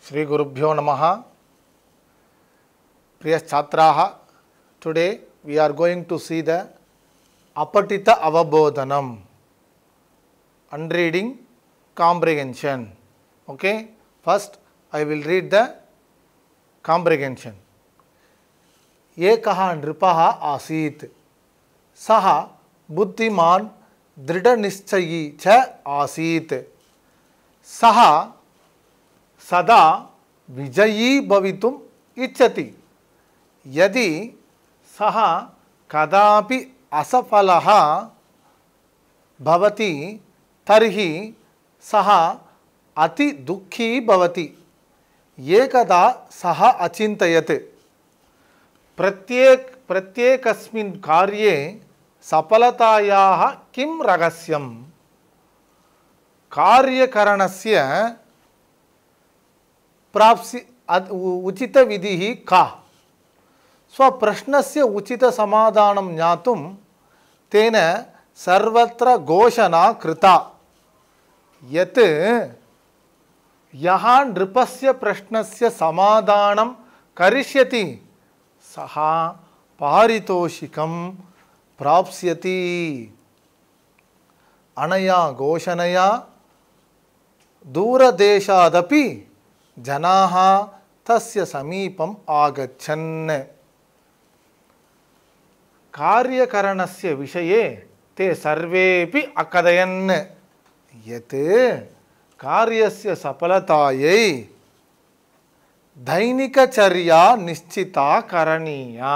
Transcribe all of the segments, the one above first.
Shri Gurubhyo Namaha. Priya Chhatraha, today we are going to see the Apatita Avabodhanam, unreading comprehension. Okay, first I will read the comprehension. Ekaha nripaha asit, saha buddhiman dridha nischayi cha asit, saha sada vijayi bhavitum ichchati, yadi saha kadapi asafalaha bhavati tarhi saha ati dukhi bhavati, ekada saha achintayat, प्रत्येकस्मिन् कार्ये सफलतायाः किं रहस्यं, कार्यकरणस्य प्राप्ति उचितविधिः का, स्वप्रश्नस्य उचितसमाधानं ज्ञातुं तेन सर्वत्र घोषणा कृता यत् यः नृपस्य प्रश्नस्य समाधानं करिष्यति सः पारितोषिकं प्राप्स्यति। अनया घोषणया दूरदेशादपि जनाः तस्य समीपम् आगच्छन्। कार्यकरणस्य विषये ते सर्वेपि अकथयन् यत् कार्यस्य सफलतायै दैनिकचर्या निश्चिता करणीया।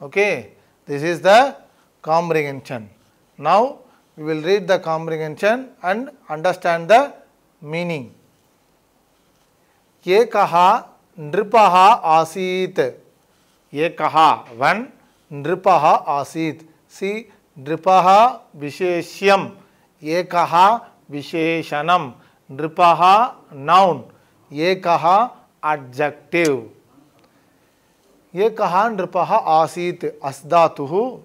Okay, this is the comprehension. Now we will read the comprehension and understand the meaning. Ekaha nripaha asit. Ekaha, one, nripaha asit. See, nripaha visheshyam, ekaha visheshanam, nripaha noun, ekaha adjective. ekaha nripaha asit, asdatuhu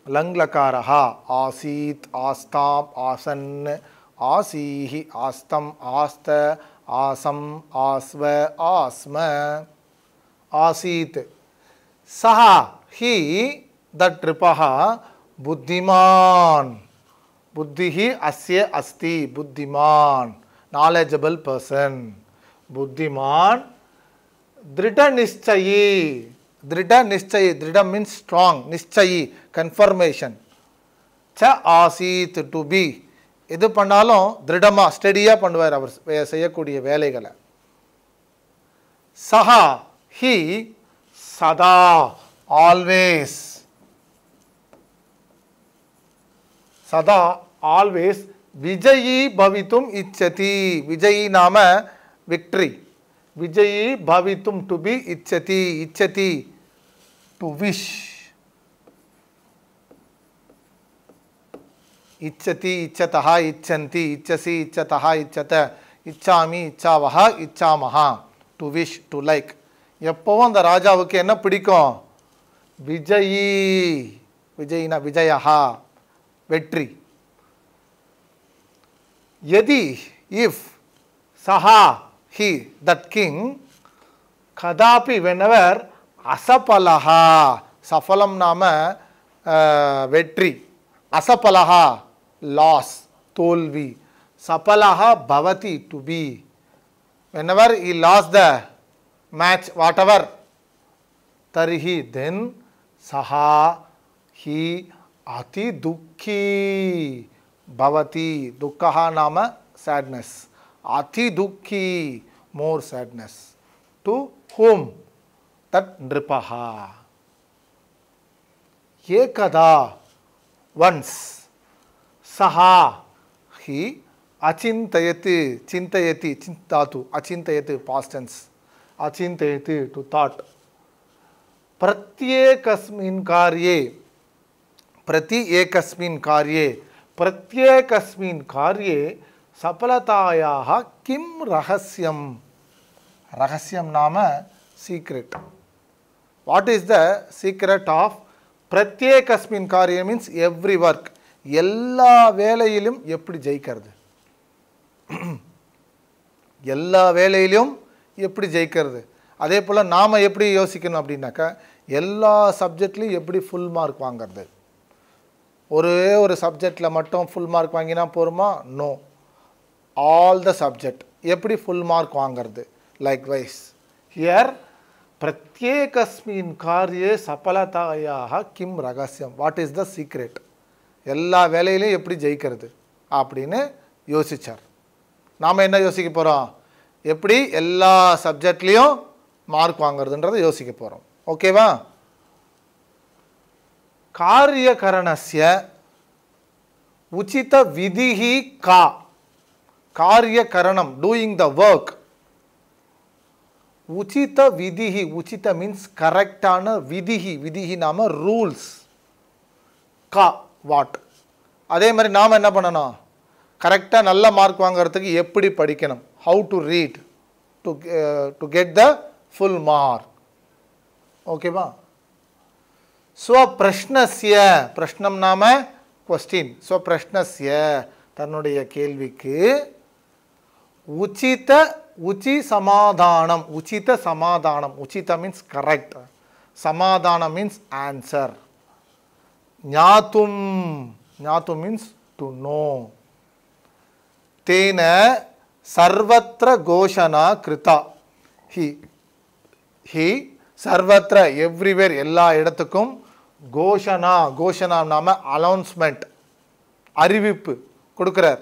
langlakaraha, asit, astam, asan, asihi, astam, asta, asam, asva, asma, asit. Saha, he, that nripaha, buddhiman, buddhihi asya asti, buddhiman, knowledgeable person. Buddhiman, dridha nischayi. Dridha nischayi, dridha means strong, nischayi, confirmation. Cha asit, to be. Idu pannalum dridama, steadiya pannuvar அவர் செய்யக்கூடிய வேலைகளை. Saha, he, sada, always. Sada, always. Vijayi bhavitum ichchati. Vijayi nama victory. Vijayi bhavitum, to be, ichchati. Ichchati, to wish. Ichchati, ichchataha, ichchanti, ichchasi, ichchataha, ichchata, ichchami, ichchavaha, ichchamaha, to wish, to like. எப்பவும் அந்த ராஜாவுக்கு என்ன பிடிக்கும்? விஜயி. விஜயினா விஜயஹா, வெற்றி. Yadi, if, saha, he, that king, kadapi, whenever, asapalaha, safalam nama vetri, asapalaha, loss, tolvi, sapalaha, bhavati, to be, whenever he lost the match, whatever, tarihi, then, saha, he, ati dukhi, bhavati, dukkaha nama sadness, ati dukhi, more sadness. To whom? That nripaha. Ekada, once, saha, he, achintayati, chintayati, chintatu, achintayati, past tense, achintayati, to thought. Pratyekasmin karye, prati ekasmin karye, प्रत्येकस्मिन् कार्ये सफलतायाः किं रहस्यं. रहस्यं नाम secret. What is the secret of प्रत्येकस्मिन् कार्ये means every work. எல்லா வேலையிலும் எப்படி ஜெயிக்கிறது. எல்லா வேலையிலும் எப்படி ஜெயிக்கிறது. அதே போல் நாம் எப்படி யோசிக்கணும் அப்படின்னாக்கா, எல்லா சப்ஜெக்ட்லேயும் எப்படி ஃபுல் மார்க் வாங்கிறது. ஒரே ஒரு சப்ஜெக்டில் மட்டும் ஃபுல் மார்க் வாங்கினா போருமா? நோ, ஆல் த சப்ஜெக்ட் எப்படி ஃபுல் மார்க் வாங்கிறது. லைக்வைஸ் ஹியர் பிரத்யேகஸ்மின் காரியே சபலதாயாக கிம் ரகசியம், வாட் இஸ் த சீக்ரெட், எல்லா வேலையிலையும் எப்படி ஜெயிக்கிறது அப்படின்னு யோசித்தார். நாம் என்ன யோசிக்க போகிறோம்? எப்படி எல்லா சப்ஜெக்ட்லேயும் மார்க் வாங்கிறதுன்றதை யோசிக்க போகிறோம். ஓகேவா? காரியகரணஸ்ய உச்சித விதிஹி கா. காரியகரணம், டூயிங் த ஒர்க். உச்சித விதிஹி, உச்சித மீன்ஸ் கரெக்டான, விதிஹி, விதிஹி நாம ரூல்ஸ், கா வாட். அதே மாதிரி நாம் என்ன பண்ணணும்? கரெக்டாக நல்ல மார்க் வாங்கிறதுக்கு எப்படி படிக்கணும், how to read to get the full mark. ஓகேவா? ஸ்வப்ரஷ்னஸ்ய, பிரஷ்னம் நாம கொஸ்டின், ஸ்வப்ரஷ்னஸ்ய தன்னுடைய கேள்விக்கு உச்சித உச்சி சமாதானம், உச்சித சமாதானம், உச்சித மீன்ஸ் கரெக்ட், சமாதானம் மீன்ஸ் ஆன்சர். ஞாத்தும், ஞாத்தும் மீன்ஸ் டு நோ. தேன சர்வத்ர கோஷனா கிருதா. ஹி சர்வத்ர, எவ்ரிவேர், எல்லா இடத்துக்கும், கோஷனா, கோஷனா நாம அனௌன்ஸ்மெண்ட், அறிவிப்பு கொடுக்குறார்.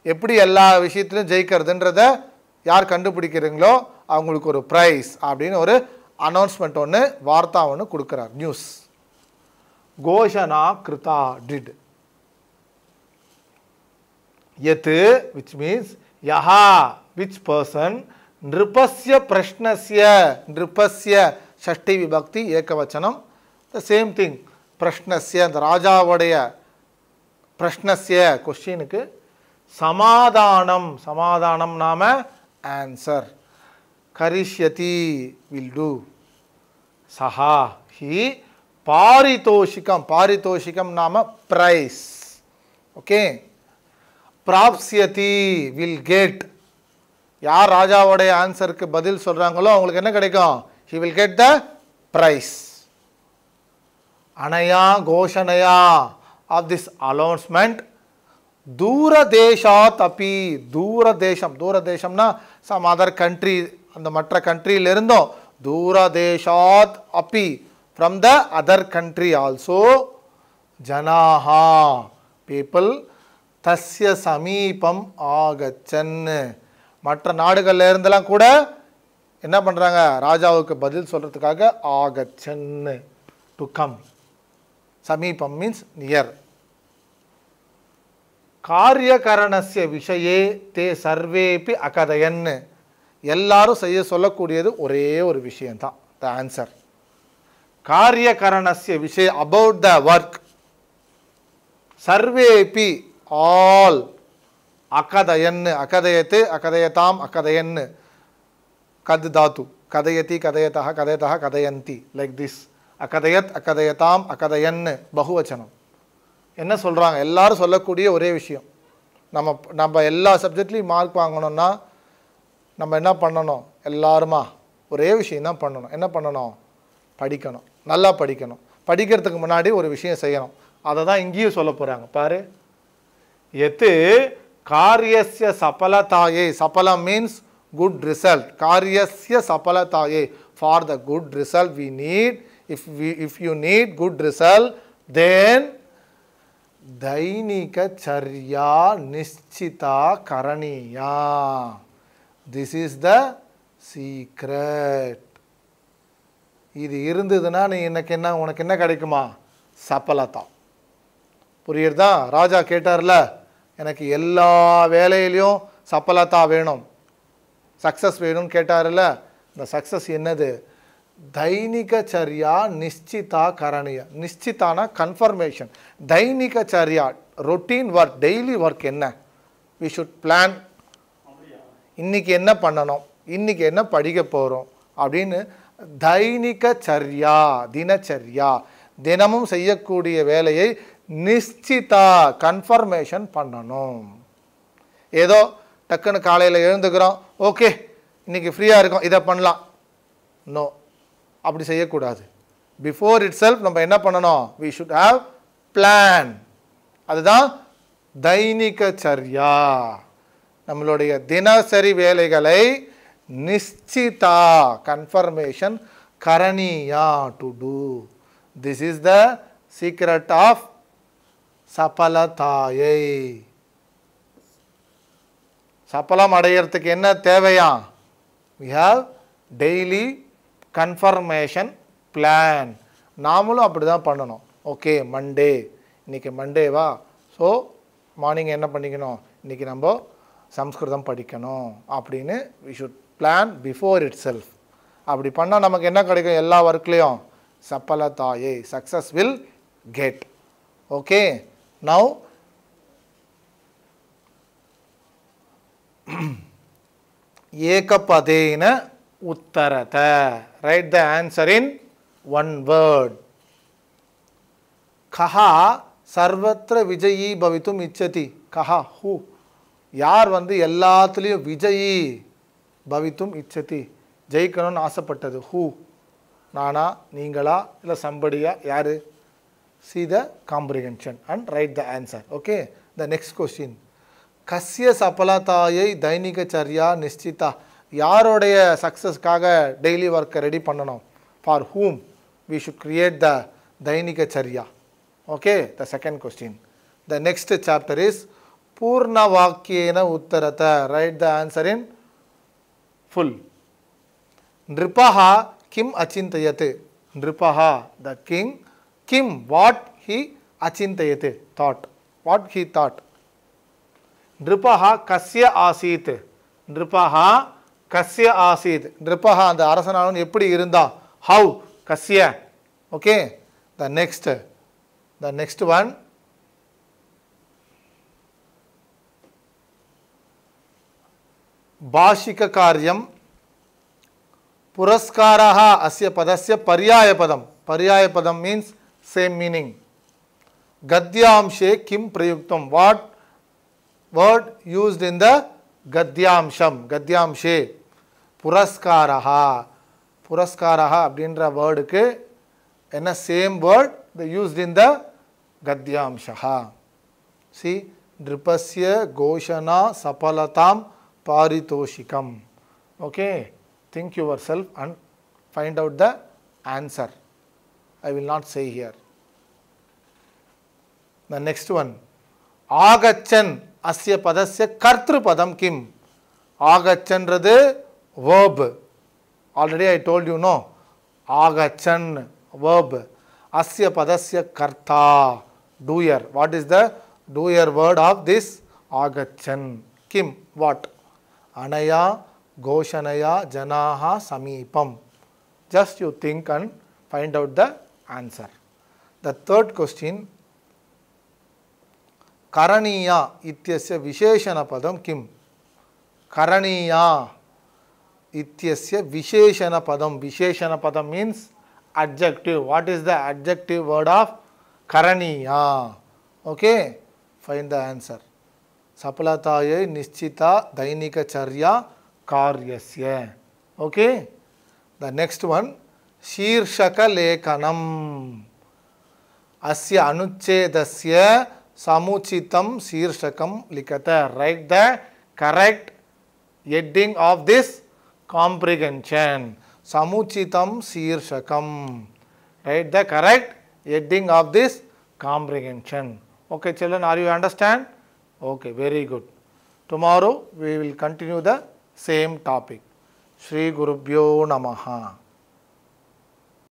எப்படி எல்லா விஷயத்திலும் ஜெயிக்கிறதுன்றத யார் கண்டுபிடிக்கிறீங்களோ அவங்களுக்கு ஒரு ப்ரைஸ் அப்படின்னு ஒரு அனௌன்ஸ்மெண்ட் ஒன்று, வார்த்தா ஒன்று கொடுக்குறார், நியூஸ். கோஷனா கிருதா, டிட். யத், which means யஹா, which person, நிருபஸ்ய பிரஷ்னஸ்ய, நிருபஸ்ய ஷஷ்டி விபக்தி ஏகவச்சனம், த சேம் திங். பிரஷ்னஸ்ய, அந்த ராஜாவுடைய பிரஷ்னஸ்ய கொஸ்டினுக்கு சமாதானம், சமாதானம் நாம ஆன்சர். கரிஷ்யதி வில் டூ. சஹா ஹி பாரிதோஷிகம், பாரிதோஷிகம் நாம பிரைஸ். ஓகே. பிராப்ஸ்யதி வில் கெட், யார் ராஜாவுடைய ஆன்சருக்கு பதில் சொல்றாங்களோ அவங்களுக்கு என்ன கிடைக்கும்? he will get the prize. அனயா கோஷனயா of this announcement தூரதேசாத் Appi, தூரதேசம், தூரதேசம்னா some other country, அந்த மற்ற கண்ட்ரியில இருந்தோம், தூரதேசாத் அப்பி, from the other country also, ஜனாஹா people, தஸ்ய சமீபம் ஆகச்சன், மற்ற நாடுகள்ல இருந்தெல்லாம் கூட என்ன பண்றாங்க? ராஜாவுக்கு பதில் சொல்றதுக்காக ஆகச்சன், டு கம். சமீபம் மீன்ஸ் நியர். காரியகரணஸ்ய விஷயே தே சர்வேபி அகதயன், எல்லாரும் செய்ய சொல்லக்கூடியது ஒரே ஒரு விஷயம்தான், த ஆன்சர். காரியகரணஸ்ய விஷய, அபவுட் த ஒர்க். சர்வேபி, ஆல். அகதயன், அகதயத்து, அகதயதாம், அகதயன், கத் தாத்து, கதயதி, கதயதா, கதயதா, கதயந்தி, லைக் திஸ். அகதயத், அகதயதாம், அகதயன், பகுவச்சனம். என்ன சொல்கிறாங்க? எல்லாரும் சொல்லக்கூடிய ஒரே விஷயம். நம்ம எல்லா சப்ஜெக்ட்லேயும் மார்க் வாங்கணும்னா நம்ம என்ன பண்ணணும்? எல்லாருமா ஒரே விஷயம் தான் பண்ணணும். என்ன பண்ணணும்? படிக்கணும், நல்லா படிக்கணும். படிக்கிறதுக்கு முன்னாடி ஒரு விஷயம் செய்யணும். அதை தான் இங்கேயும் சொல்ல போகிறாங்க பாரு. எத்து காரியஸ்ய சபலதாயே, சபலம் மீன்ஸ் good result. காரியஸ்ய சபலதாயே, for the good result we need, if you need good result, then தைனிக சர்யா நிஷ்சிதா Karaniya. This is the secret. இது இருந்ததுன்னா நீ எனக்கு என்ன, உனக்கு என்ன கிடைக்குமா? சபலதா. புரியுறதா? ராஜா கேட்டார்ல, எனக்கு எல்லா வேலையிலையும் சபலதா வேணும், சக்ஸஸ் வேணும்னு கேட்டார்ல. இந்த சக்ஸஸ் என்னது? தைனிக சர்யா நிஷ்சிதா கரணியா. நிஷ்சிதானா கன்ஃபர்மேஷன். தைனிக சர்யா ரொட்டீன் ஒர்க், டெய்லி ஒர்க் என்ன? We should plan. இன்னைக்கு என்ன பண்ணணும், இன்னைக்கு என்ன படிக்க போகிறோம் அப்படின்னு தைனிக சர்யா, தினச்சர்யா, தினமும் செய்யக்கூடிய வேலையை நிஷ்சிதா கன்ஃபர்மேஷன் பண்ணணும். ஏதோ டக்குன்னு காலையில் எழுந்துக்கிறோம், ஓகே இன்றைக்கி ஃப்ரீயாக இருக்கோம் இதை பண்ணலாம். நோ, அப்படி செய்யக்கூடாது. பிஃபோர் இட் செல்ஃப் நம்ம என்ன பண்ணணும்? We should have plan. அதுதான் தைனிக சர்யா. நம்மளுடைய தினசரி வேலைகளை நிச்சிதா, கன்ஃபர்மேஷன், கரணியா, to do. This is the secret of சபலதாயை. சபலம் அடையிறதுக்கு என்ன தேவையா? we have daily confirmation plan. நாமளும் அப்படி தான் பண்ணணும். ஓகே மண்டே, இன்றைக்கி மண்டேவா, ஸோ மார்னிங் என்ன பண்ணிக்கணும், இன்றைக்கி நம்ம சம்ஸ்கிருதம் படிக்கணும் அப்படின்னு we should plan before itself. அப்படி பண்ணால் நமக்கு என்ன கிடைக்கும்? எல்லா ஒர்க்லேயும் சபலதாயை, success will get. Okay, now ஏகபதேன உத்தரத. Write the answer in one word. கஹா சர்வத்திர விஜயி பவித்தும் இச்சதி. கஹா, ஹூ, யார் எல்லாத்துலேயும் விஜயி பவித்தும் இச்சதி, ஜெயிக்கணும்னு ஆசைப்பட்டது. ஹூ, நானா, நீங்களா, இல்லை சம்படியா, யார்? see the comprehension and write the answer. Okay, the next question. கஸ்ய சபலதாயை தைனிக சர்யா நிஷ்சிதா. யாரோடைய சக்ஸஸ்க்காக டெய்லி ஒர்க்கை ரெடி பண்ணணும்? For whom we should create the தைனிக சர்யா. Okay, the second question. The next chapter is பூர்ண வாக்கியேன உத்தரத. write the answer in full. நிருபஹா Kim அச்சிந்தயத். நிருபஹா, the king, kim, what he achintayate, thought, what he thought. நிருபஹா கஸ்ய ஆசீத். நிருபஹா கஸ்ய ஆசீத். நிருபஹா அந்த அரசனானவன் எப்படி இருந்தா? how, கஸ்ய. Okay, the next one. பாஷிக காரியம் புரஸ்காரः அஸ்ய பதஸ்ய பர்யாய பதம். பர்யாய பதம் means same meaning. Gadyamshe kim prayuktam. What word used in the Gadyamsham? Gadyamshe. Puraskaraha. Puraskaraha அப்படின்ற வேர்டுக்கு என்ன same word they used in the Gadyamshaha. See, Dripasya Goshana Sapalatam Paritoshikam. Okay, think yourself and find out the answer. I will not say here. The next one. Agachan asya padasya kartru padam kim. Agachanradu verb. Already I told you, no. Agachan verb. Asya padasya karta, doer. What is the doer word of this agachan? Kim, what? Anaya goshanaya janaha samipam. Just you think and find out the answer. The third question. Karaniya ityasya visheshana padam kim. Karaniya ityasya visheshana padam. Visheshana padam means adjective. What is the adjective word of Karaniya? Okay, find the answer. Sapalataye nischita dainika charya karyasya. Okay, the next one. Shirshaka lekanam asya anuchedasya samuchitam shirshakam likata. Write the correct heading of this comprehension. Samuchitam shirshakam. Write the correct heading of this comprehension. Okay children, are you understand? Okay, very good. Tomorrow we will continue the same topic. Shri Gurubhyo Namaha.